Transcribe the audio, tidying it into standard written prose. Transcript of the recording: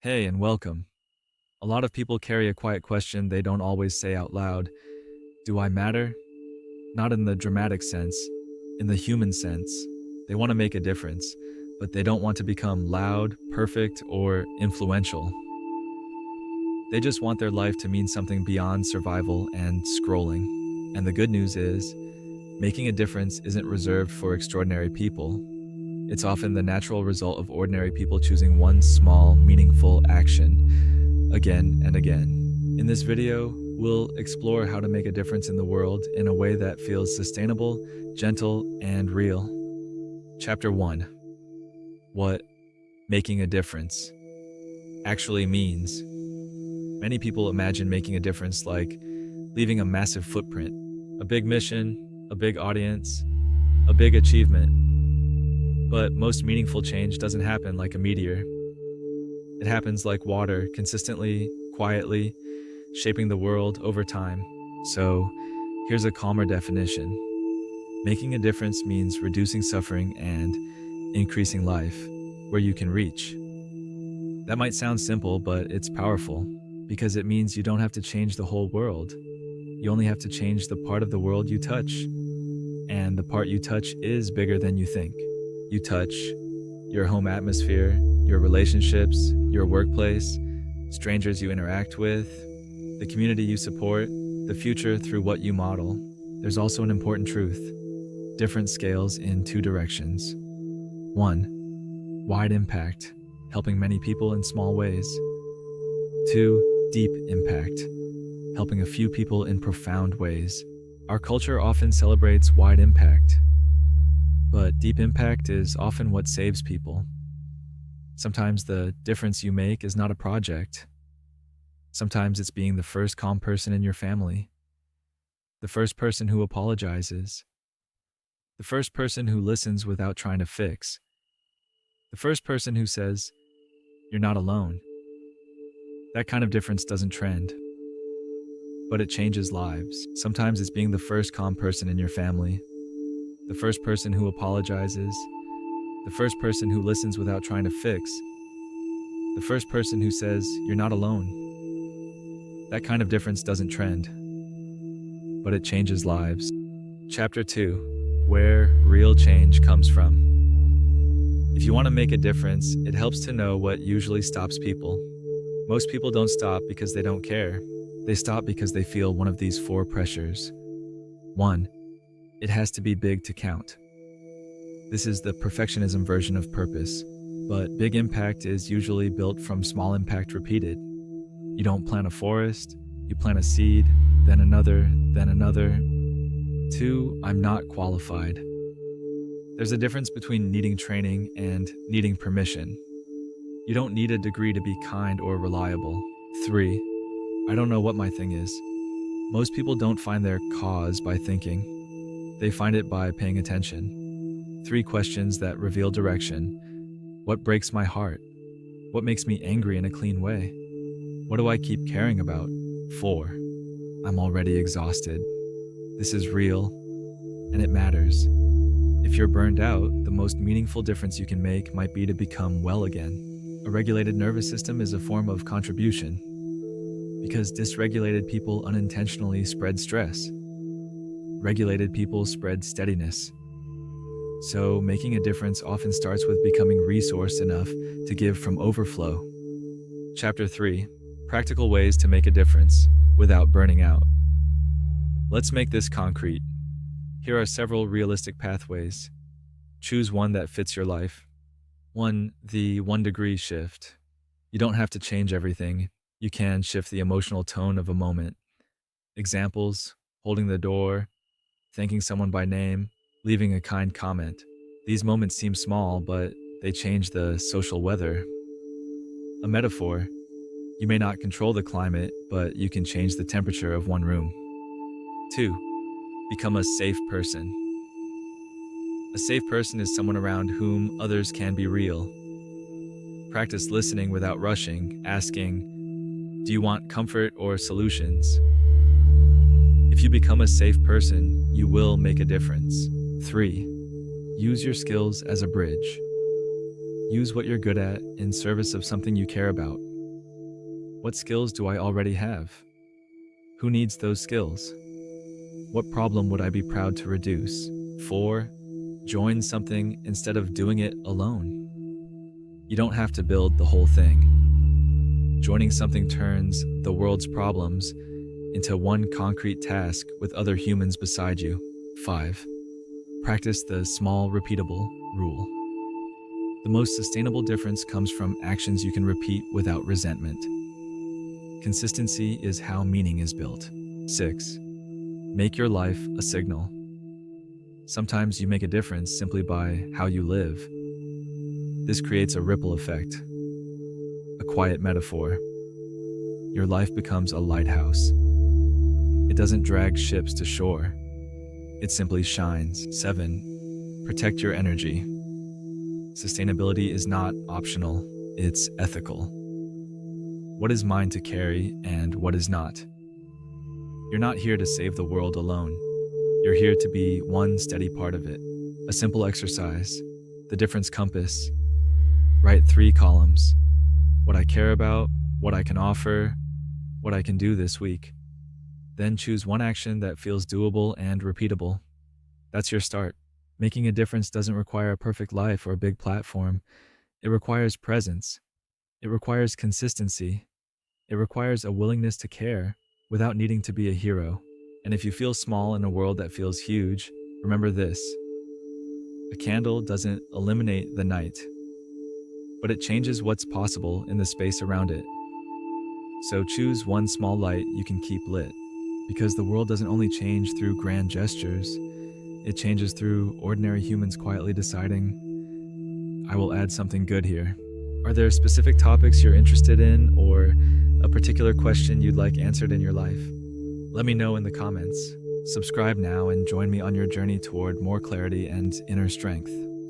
Hey, and welcome. A lot of people carry a quiet question they don't always say out loud. Do I matter? Not in the dramatic sense, in the human sense. They want to make a difference, but they don't want to become loud, perfect, or influential. They just want their life to mean something beyond survival and scrolling. And the good news is, making a difference isn't reserved for extraordinary people. It's often the natural result of ordinary people choosing one small, meaningful action again and again. In this video, we'll explore how to make a difference in the world in a way that feels sustainable, gentle, and real. Chapter 1: What making a difference actually means. Many people imagine making a difference like leaving a massive footprint, a big mission, a big audience, a big achievement. But most meaningful change doesn't happen like a meteor. It happens like water, consistently, quietly, shaping the world over time. So, here's a calmer definition. Making a difference means reducing suffering and increasing life where you can reach. That might sound simple, but it's powerful because it means you don't have to change the whole world. You only have to change the part of the world you touch. And the part you touch is bigger than you think. You touch your home atmosphere, your relationships, your workplace, strangers you interact with, the community you support, the future through what you model. There's also an important truth. Different scales in two directions. 1. Wide impact, helping many people in small ways. 2. Deep impact, helping a few people in profound ways. Our culture often celebrates wide impact, but deep impact is often what saves people. Sometimes the difference you make is not a project. Sometimes it's being the first calm person in your family, the first person who apologizes, the first person who listens without trying to fix, the first person who says, "You're not alone." That kind of difference doesn't trend, but it changes lives. Sometimes it's being the first calm person in your family, the first person who apologizes, the first person who listens without trying to fix, the first person who says, "You're not alone." That kind of difference doesn't trend, but it changes lives. Chapter 2: Where real change comes from. If you want to make a difference, it helps to know what usually stops people. Most people don't stop because they don't care. They stop because they feel one of these four pressures. 1. It has to be big to count. This is the perfectionism version of purpose, but big impact is usually built from small impact repeated. You don't plant a forest, you plant a seed, then another, then another. 2. I'm not qualified. There's a difference between needing training and needing permission. You don't need a degree to be kind or reliable. 3. I don't know what my thing is. Most people don't find their cause by thinking. They find it by paying attention. 3 questions that reveal direction. What breaks my heart? What makes me angry in a clean way? What do I keep caring about? 4. I'm already exhausted. This is real, and it matters. If you're burned out, the most meaningful difference you can make might be to become well again. A regulated nervous system is a form of contribution, because dysregulated people unintentionally spread stress. Regulated people spread steadiness. So, making a difference often starts with becoming resourced enough to give from overflow. Chapter 3: Practical ways to make a difference without burning out. Let's make this concrete. Here are several realistic pathways. Choose one that fits your life. 1. The 1-degree shift. You don't have to change everything. You can shift the emotional tone of a moment. Examples: holding the door, thanking someone by name, leaving a kind comment. These moments seem small, but they change the social weather. A metaphor: you may not control the climate, but you can change the temperature of one room. 2. Become a safe person. A safe person is someone around whom others can be real. Practice listening without rushing, asking, "Do you want comfort or solutions?" If you become a safe person, you will make a difference. 3. Use your skills as a bridge. Use what you're good at in service of something you care about. What skills do I already have? Who needs those skills? What problem would I be proud to reduce? 4. Join something instead of doing it alone. You don't have to build the whole thing. Joining something turns the world's problems into one concrete task with other humans beside you. 5. Practice the small, repeatable rule. The most sustainable difference comes from actions you can repeat without resentment. Consistency is how meaning is built. 6. Make your life a signal. Sometimes you make a difference simply by how you live. This creates a ripple effect. A quiet metaphor. Your life becomes a lighthouse. It doesn't drag ships to shore. It simply shines. 7. Protect your energy. Sustainability is not optional, it's ethical. What is mine to carry and what is not? You're not here to save the world alone. You're here to be one steady part of it. A simple exercise, the difference compass. Write 3 columns. What I care about, what I can offer, what I can do this week. Then choose one action that feels doable and repeatable. That's your start. Making a difference doesn't require a perfect life or a big platform. It requires presence. It requires consistency. It requires a willingness to care without needing to be a hero. And if you feel small in a world that feels huge, remember this. A candle doesn't eliminate the night, but it changes what's possible in the space around it. So choose one small light you can keep lit, because the world doesn't only change through grand gestures, it changes through ordinary humans quietly deciding, I will add something good here. Are there specific topics you're interested in or a particular question you'd like answered in your life? Let me know in the comments. Subscribe now and join me on your journey toward more clarity and inner strength.